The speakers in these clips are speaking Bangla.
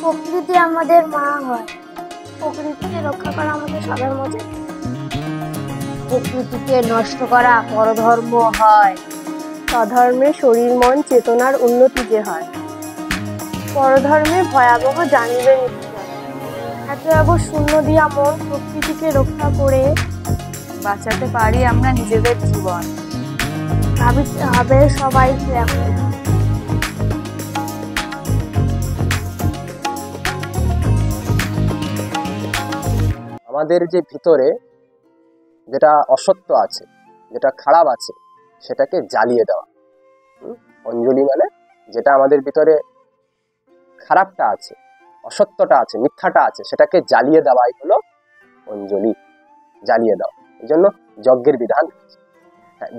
প্রকৃতি আমাদের মা হয়। প্রকৃতিকে রক্ষা করা আমাদের সবার মধ্যে। প্রকৃতিকে নষ্ট করা পরধর্ম হয়। স্বধর্মে শরীর মন চেতনার উন্নতি যে হয়। পরধর্মে ভয়াবহ জানিবে নিশ্চয়। এত শূন্য দিয়া মন প্রকৃতিকে রক্ষা করে বাঁচাতে পারি আমরা নিজেদের জীবন। ভাবিতে হবে সবাইকে এখন। আমাদের যে ভিতরে যেটা অসত্য আছে, যেটা খারাপ আছে, সেটাকে জ্বালিয়ে দেওয়া। অঞ্জলি মানে যেটা আমাদের ভিতরে খারাপটা আছে, অসত্যটা আছে, মিথ্যাটা আছে, সেটাকে জ্বালিয়ে দেওয়াই হলো অঞ্জলি। জ্বালিয়ে দেওয়া, এই জন্য যজ্ঞের বিধান।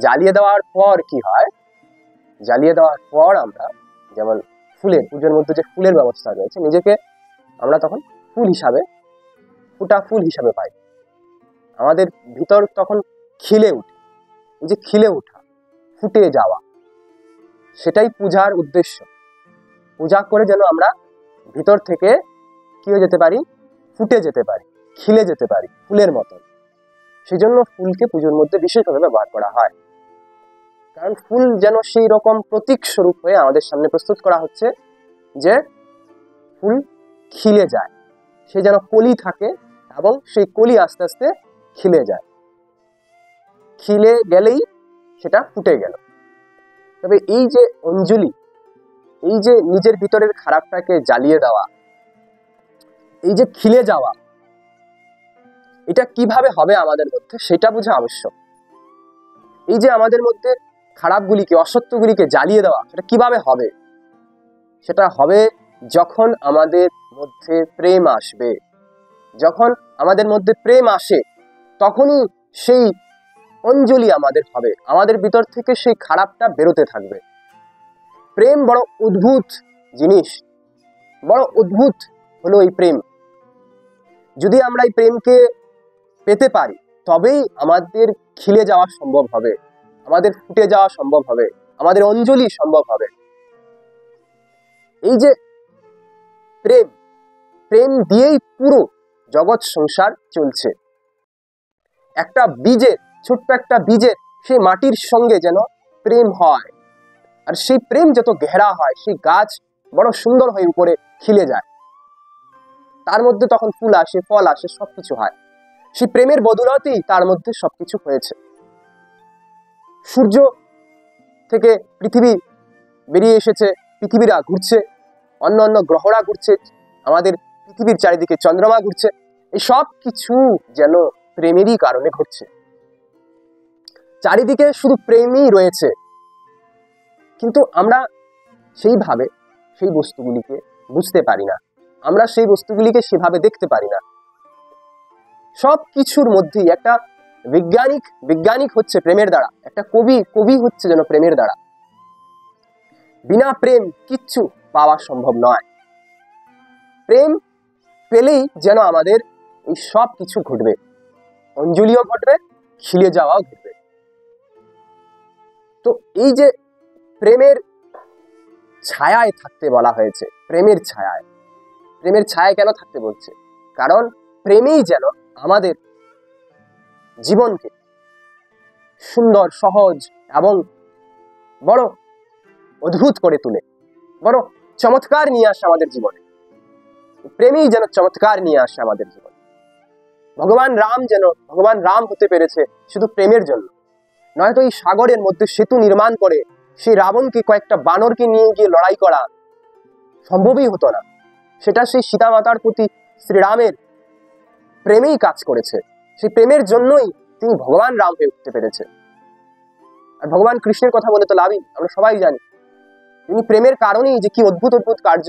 জ্বালিয়ে দেওয়ার পর কি হয়? জ্বালিয়ে দেওয়ার পর আমরা যেমন ফুলের পুজোর মধ্যে যে ফুলের ব্যবস্থা রয়েছে, নিজেকে আমরা তখন ফুল হিসাবে, ফুটা ফুল হিসাবে পাই। আমাদের ভিতর তখন খিলে উঠে। এই যে খিলে ওঠা, ফুটে যাওয়া, সেটাই পূজার উদ্দেশ্য। পূজা করে যেন আমরা ভিতর থেকে কি হয়ে যেতে পারি? ফুটে যেতে পারি, খিলে যেতে পারি ফুলের মতন। সেই জন্য ফুলকে পুজোর মধ্যে বিশেষভাবে ব্যবহার করা হয়। কারণ ফুল যেন সেই রকম প্রতীক স্বরূপ হয়ে আমাদের সামনে প্রস্তুত করা হচ্ছে যে ফুল খিলে যায়, সে যেন কলি থাকে এবং সেই কলি আস্তে আস্তে খিলে যায়। খিলে গেলেই সেটা ফুটে গেল। তবে এই যে অঞ্জলি, এই যে নিজের ভিতরের খারাপটাকে জ্বালিয়ে দেওয়া, এই যে খিলে যাওয়া, এটা কিভাবে হবে আমাদের মধ্যে সেটা বোঝা আবশ্যক। এই যে আমাদের মধ্যে খারাপগুলিকে, অসত্যগুলিকে জ্বালিয়ে দেওয়া, সেটা কিভাবে হবে? সেটা হবে যখন আমাদের মধ্যে প্রেম আসবে। যখন আমাদের মধ্যে প্রেম আসে, তখনই সেই অঞ্জলি আমাদের হবে। আমাদের ভিতর থেকে সেই খারাপটা বেরোতে থাকবে। প্রেম বড় অদ্ভুত জিনিস, বড় অদ্ভুত হলো এই প্রেম। যদি আমরা এই প্রেমকে পেতে পারি, তবেই আমাদের খিলে যাওয়া সম্ভব হবে, আমাদের ফুটে যাওয়া সম্ভব হবে, আমাদের অঞ্জলি সম্ভব হবে। এই যে প্রেম, প্রেম দিয়েই পুরো জগৎ সংসার চলছে। একটা বীজের, ছোট্ট একটা বীজের সেই মাটির সঙ্গে যেন প্রেম হয়, আর সেই প্রেম যত গেরা হয়, সেই গাছ বড় সুন্দর হয়ে উপরে খিলে যায়। তার মধ্যে তখন ফুল আসে, ফল আসে, সবকিছু হয়। সেই প্রেমের বদৌলতেই তার মধ্যে সবকিছু হয়েছে। সূর্য থেকে পৃথিবী বেরিয়ে এসেছে, পৃথিবীরা ঘুরছে, অন্য অন্য গ্রহরা ঘুরছে, আমাদের পৃথিবীর চারিদিকে চন্দ্রমা ঘুরছে। এই সব কিছু যেন প্রেমেরই কারণে ঘটছে। চারিদিকে শুধু প্রেমই রয়েছে, কিন্তু আমরা সেইভাবে সেই বস্তুগুলিকে বুঝতে পারি না, আমরা সেই বস্তুগুলিকে সেভাবে দেখতে পারি না। সব কিছুর মধ্যেই একটা বিজ্ঞানিক হচ্ছে প্রেমের দ্বারা, একটা কবি হচ্ছে যেন প্রেমের দ্বারা। বিনা প্রেম কিচ্ছু পাওয়া সম্ভব নয়। প্রেম পেলেই যেন আমাদের এই সব কিছু ঘটবে, অঞ্জলিও ঘটবে, খিলে যাওয়াও ঘটবে। তো এই যে প্রেমের ছায়ায় থাকতে বলা হয়েছে, প্রেমের ছায়ায়, প্রেমের ছায়ায় কেন থাকতে বলছে? কারণ প্রেমেই যেন আমাদের জীবনকে সুন্দর, সহজ এবং বড় অদ্ভুত করে তোলে, বড় চমৎকার নিয়ে আসে আমাদের জীবনে। প্রেমেই যেন চমৎকার নিয়ে আসে আমাদের জীবনে। ভগবান রাম হতে পেরেছে শুধু প্রেমের জন্য। নয়তো এই সাগরের মধ্যে সেতু নির্মাণ করে সেই রাবণকে, কয়েকটা বানরকে নিয়ে গিয়ে লড়াই করা সম্ভবই হতো না। সেটা সেই সীতা মাতার প্রতি শ্রীরামের প্রেমেই কাজ করেছে। সেই প্রেমের জন্যই তিনি ভগবান রাম হয়ে উঠতে পেরেছে। আর ভগবান কৃষ্ণের কথা বলে তো লাভই, আমরা সবাই জানি তিনি প্রেমের কারণেই যে কি অদ্ভুত অদ্ভুত কার্য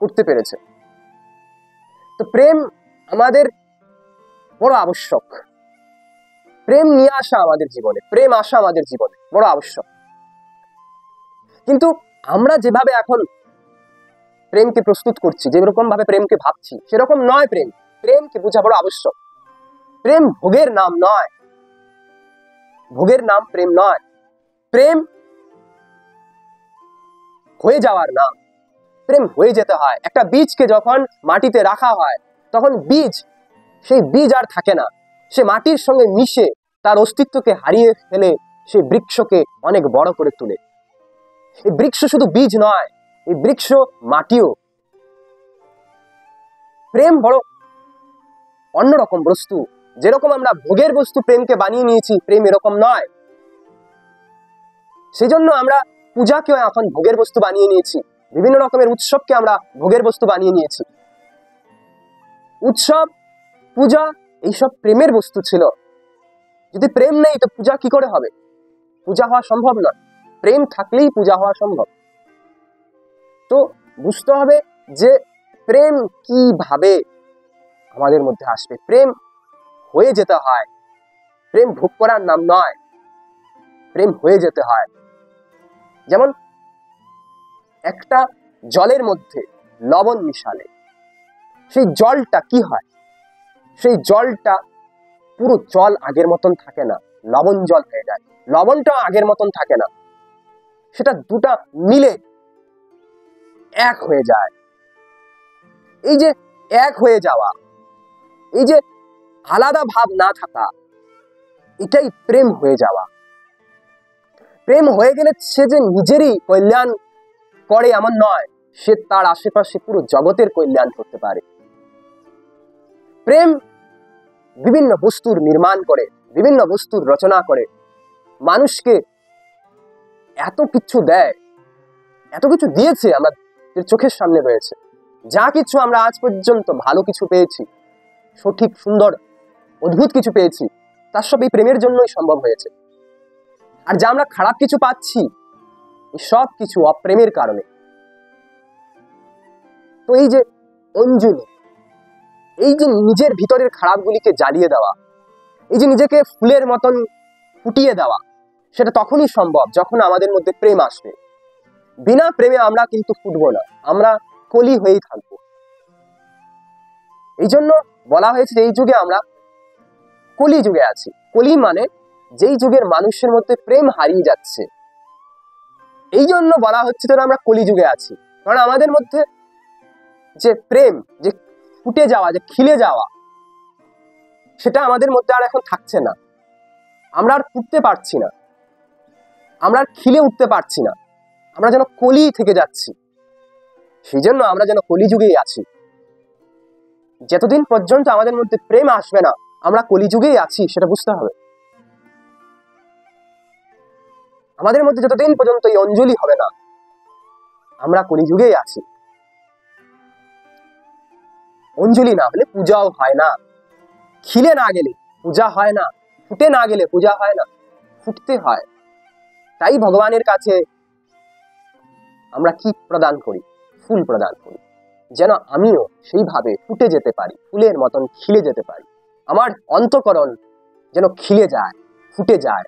করতে পেরেছে। তো প্রেম আমাদের বড় আবশ্যক। প্রেম নিয়ে আসা আমাদের জীবনে, প্রেম আসা আমাদের জীবনে বড় আবশ্যক। কিন্তু আমরা যেভাবে এখন প্রেমকে প্রস্তুত করছি, যেরকম ভাবে প্রেমকে ভাবছি, সেরকম নয় প্রেম। প্রেমকে বোঝা বড় আবশ্যক। প্রেম ভোগের নাম নয়, ভোগের নাম প্রেম নয়। প্রেম হয়ে যাওয়ার নাম, প্রেম হয়ে যেতে হয়। একটা বীজকে যখন মাটিতে রাখা হয় তখন সেই বীজ আর থাকে না, সে মাটির সঙ্গে মিশে তার অস্তিত্বকে হারিয়ে ফেলে সেই বৃক্ষকে অনেক বড় করে তোলে। এই বৃক্ষ শুধু বীজ নয়, এই বৃক্ষ মাটিও। প্রেম বড় অন্যরকম বস্তু। যেরকম আমরা ভোগের বস্তু প্রেমকে বানিয়ে নিয়েছি, প্রেম এরকম নয়। সেই জন্য আমরা পূজাকেও এখন ভোগের বস্তু বানিয়ে নিয়েছি, বিভিন্ন রকমের উৎসবকে আমরা ভোগের বস্তু বানিয়ে নিয়েছি। উৎসব, পূজা এইসব প্রেমের বস্তু ছিল। যদি প্রেম নেই তো পূজা কি করে হবে? পূজা হওয়া সম্ভব নয়। প্রেম থাকলেই পূজা হওয়া সম্ভব। তো বুঝতে হবে যে প্রেম কিভাবে আমাদের মধ্যে আসবে। প্রেম হয়ে যেতে হয়, প্রেম ভোগ করার নাম নয়, প্রেম হয়ে যেতে হয়। যেমন একটা জলের মধ্যে লবণ মিশালে সেই জলটা কি হয়? সেই জলটা পুরো জল আগের মতন থাকে না, লবণ জল হয়ে যায়। লবণটাও আগের মতন থাকে না, সেটা দুটা মিলে এক হয়ে যায়। এই যে এক হয়ে যাওয়া, এই যে আলাদা ভাব না থাকা, এটাই প্রেম হয়ে যাওয়া। প্রেম হয়ে গেলে সে যে নিজেরই কল্যাণ করে এমন নয়, সে তার আশেপাশে পুরো জগতের কল্যাণ করতে পারে। প্রেম বিভিন্ন বস্তুর নির্মাণ করে, বিভিন্ন বস্তুর রচনা করে, মানুষকে এত কিছু দেয়, এত কিছু দিয়েছে, আমাদের চোখের সামনে রয়েছে। যা কিছু আমরা আজ পর্যন্ত ভালো কিছু পেয়েছি, সঠিক, সুন্দর, অদ্ভুত কিছু পেয়েছি, তার সব এই প্রেমের জন্যই সম্ভব হয়েছে। আর যা আমরা খারাপ কিছু পাচ্ছি, সব কিছু অপ্রেমের কারণে। তো এই যে অঞ্জলি, এই যে নিজের ভিতরের খারাপগুলিকে জ্বালিয়ে দেওয়া, এই যে নিজেকে ফুলের মতন ফুটিয়ে দেওয়া, সেটা তখনই সম্ভব যখন আমাদের মধ্যে প্রেম আসবে। বিনা প্রেমে আমরা কিন্তু ফুটবো না, আমরা কলি হয়েই থাকবো। এই জন্য বলা হয়েছে যে এই যুগে আমরা কলি যুগে আছি। কলি মানে যেই যুগের মানুষের মধ্যে প্রেম হারিয়ে যাচ্ছে, এই জন্য বলা হচ্ছে যে আমরা কলি যুগে আছি। কারণ আমাদের মধ্যে যে প্রেম, যে ফুটে যাওয়া, যে খিলে যাওয়া, সেটা আমাদের মধ্যে আর এখন থাকছে না। আমরা আর ফুটতে পারছি না, আমরা আর খিলে উঠতে পারছি না, আমরা যেন কলি থেকে যাচ্ছি। সেই জন্য আমরা যেন কলিযুগেই আছি। যতদিন পর্যন্ত আমাদের মধ্যে প্রেম আসবে না, আমরা কলিযুগেই আছি, সেটা বুঝতে হবে। আমাদের মধ্যে যতদিন পর্যন্ত এই অঞ্জলি হবে না, আমরা কলিযুগেই আছি। অঞ্জলি না হলে পূজাও হয় না, খিলে না গেলে পূজা হয় না, ফুটে না গেলে পূজা হয় না, ফুটতে হয়। তাই ভগবানের কাছে আমরা কি প্রদান করি? ফুল প্রদান করি, যেন আমিও সেইভাবে ফুটে যেতে পারি, ফুলের মতন খিলে যেতে পারি। আমার অন্তঃকরণ যেন খিলে যায়, ফুটে যায়,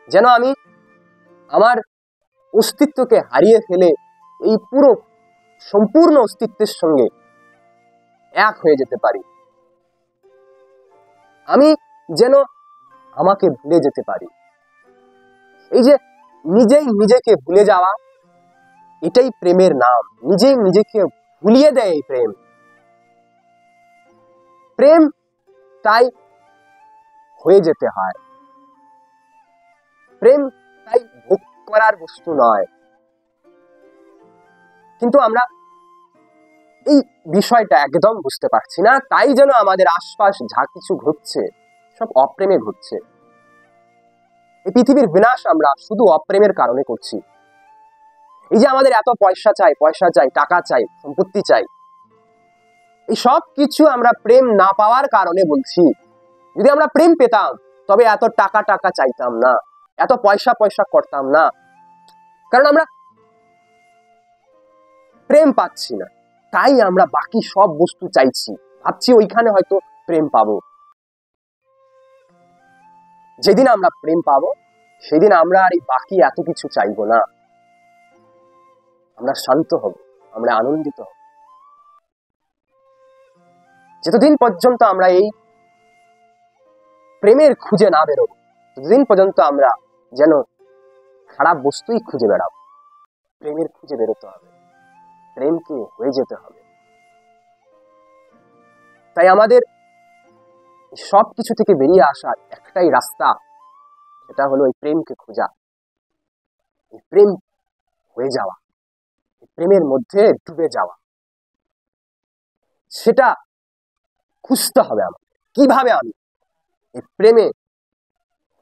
যেন আমি আমার অস্তিত্বকে হারিয়ে ফেলে এই পুরো সম্পূর্ণ অস্তিত্বের সঙ্গে এক হয়ে যেতে পারি। আমি যেন আমাকে ভুলে যেতে পারি। এই যে নিজেই নিজেকে ভুলে যাওয়া, এটাই প্রেমের নাম। নিজেই নিজেকে ভুলিয়ে দেয় এই প্রেম। প্রেম তাই হয়ে যেতে হয়। প্রেম তাই ভোগ করার বস্তু নয়। কিন্তু আমরা এই বিষয়টা একদম বুঝতে পারছি না, তাই যেন আমাদের আশপাশ যা কিছু ঘটছে সব অপ্রেমে ঘটছে। এই পৃথিবীর বিনাশ আমরা শুধু অপ্রেমের কারণে করছি। এই যে আমাদের এত পয়সা চাই, টাকা চাই, সম্পত্তি চাই, এই সব কিছু আমরা প্রেম না পাওয়ার কারণে বলছি। যদি আমরা প্রেম পেতাম তবে এত টাকা চাইতাম না, এত পয়সা করতাম না। কারণ আমরা প্রেম পাচ্ছি না, তাই আমরা বাকি সব বস্তু চাইছি, ভাবছি ওইখানে হয়তো প্রেম পাবো। যেদিন আমরা প্রেম পাবো সেদিন আমরা আর এই বাকি এত কিছু চাইবো না, আমরা শান্ত হব, আমরা আনন্দিত হব। যতদিন পর্যন্ত আমরা এই প্রেমের খুঁজে না বেরোবো, ততদিন পর্যন্ত আমরা যেন খারাপ বস্তুই খুঁজে বেড়াবো। প্রেমের খুঁজে বেরোতে হবে। প্রেমকে হয়ে যেতে হবে। তাই আমাদের সব কিছু থেকে বেরিয়ে আসার একটাই রাস্তা, সেটা হলো এই প্রেমকে খোঁজা, এই প্রেম হয়ে যাওয়া, এই প্রেমের মধ্যে ডুবে যাওয়া। সেটা খুঁজতে হবে আমাকে, কিভাবে আমি এই প্রেমে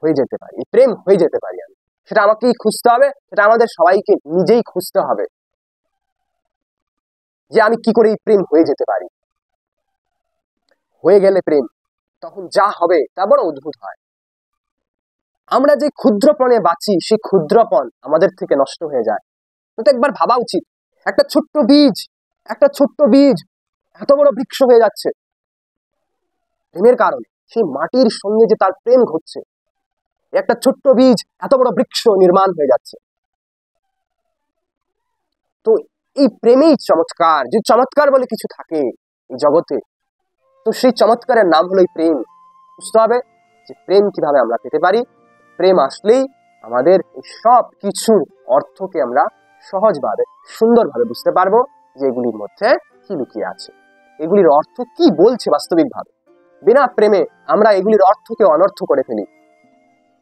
হয়ে যেতে পারি, এই প্রেম হয়ে যেতে পারি আমি, সেটা আমাকেই খুঁজতে হবে, সেটা আমাদের সবাইকে নিজেই খুঁজতে হবে, যে আমি কি করে এই প্রেম হয়ে যেতে পারি। হয়ে গেলে প্রেম, তখন যা হবে তা বড় অদ্ভুত হয়। আমরা যে ক্ষুদ্রপণে বাঁচি, সেই ক্ষুদ্রপণ আমাদের থেকে নষ্ট হয়ে যায়। তো একবার ভাবা উচিত, একটা ছোট্ট বীজ এত বড় বৃক্ষ হয়ে যাচ্ছে প্রেমের কারণে। সেই মাটির সঙ্গে যে তার প্রেম ঘটছে, একটা ছোট্ট বীজ এত বড় বৃক্ষ নির্মাণ হয়ে যাচ্ছে। তো এই প্রেমেই চমৎকার, যে চমৎকার বলে কিছু থাকে এই জগতে, তো সেই চমৎকারের নাম হলো এই প্রেম। বুঝতে হবে যে প্রেম কিভাবে আমরা পেতে পারি। প্রেম আসলেই আমাদের এই সব কিছুর অর্থকে আমরা সহজভাবে, সুন্দরভাবে বুঝতে পারবো, যে এগুলির মধ্যে কি লুকিয়ে আছে, এগুলির অর্থ কি বলছে বাস্তবিকভাবে। বিনা প্রেমে আমরা এগুলির অর্থকে অনর্থ করে ফেলি,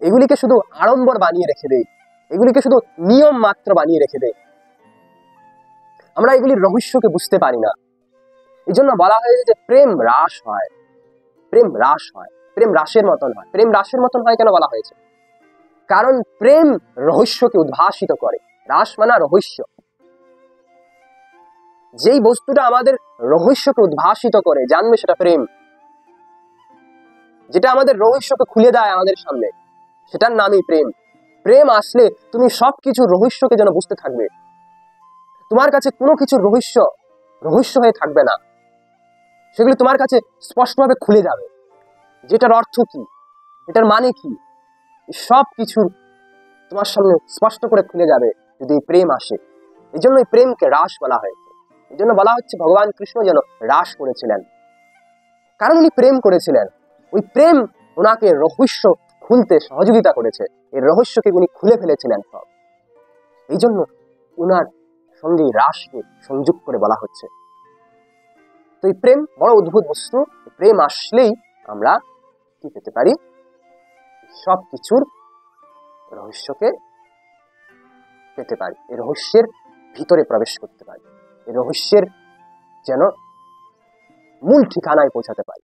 এগুলিকে শুধু আড়ম্বর বানিয়ে রেখে দেই, এগুলিকে শুধু নিয়ম মাত্র বানিয়ে রেখে দেই। আমরা এগুলির রহস্যকে বুঝতে পারি না। এই জন্য বলা হয়েছে যে প্রেম হ্রাস হয়, প্রেম হ্রাস হয়, প্রেম হ্রাসের মতন হয়। প্রেম হ্রাসের মতন হয় কেন বলা হয়েছে? কারণ প্রেম রহস্যকে উদ্ভাসিত করে। হ্রাস মানে রহস্য, যেই বস্তুটা আমাদের রহস্যকে উদ্ভাসিত করে, জানবে সেটা প্রেম। যেটা আমাদের রহস্যকে খুলে দেয় আমাদের সামনে, সেটার নামই প্রেম। প্রেম আসলে তুমি সবকিছু রহস্যকে যেন বুঝতে থাকবে। তোমার কাছে কোনো কিছু রহস্য হয়ে থাকবে না, সেগুলো তোমার কাছে স্পষ্টভাবে খুলে যাবে। যেটার অর্থ কি, এটার মানে কি, সব কিছু তোমার সামনে স্পষ্ট করে খুলে যাবে যদি প্রেম আসে। এই জন্য এই প্রেমকে রাস বলা হয়েছে। এই জন্য বলা হচ্ছে ভগবান কৃষ্ণ যেন রাস করেছিলেন, কারণ উনি প্রেম করেছিলেন। ওই প্রেম ওনাকে রহস্য খুলতে সহযোগিতা করেছে, এই রহস্যকে উনি খুলে ফেলেছিলেন সব। এই জন্য ওনার সঙ্গে রাসকে সংযোগ করে বলা হচ্ছে। তো এই প্রেম বড় অদ্ভুত বস্তু। প্রেম আসলেই আমরা কি পেতে পারি? সব কিছুর রহস্যকে পেতে পারি, এই রহস্যের ভিতরে প্রবেশ করতে পারি, এই রহস্যের যেন মূল ঠিকানায় পৌঁছাতে পারি।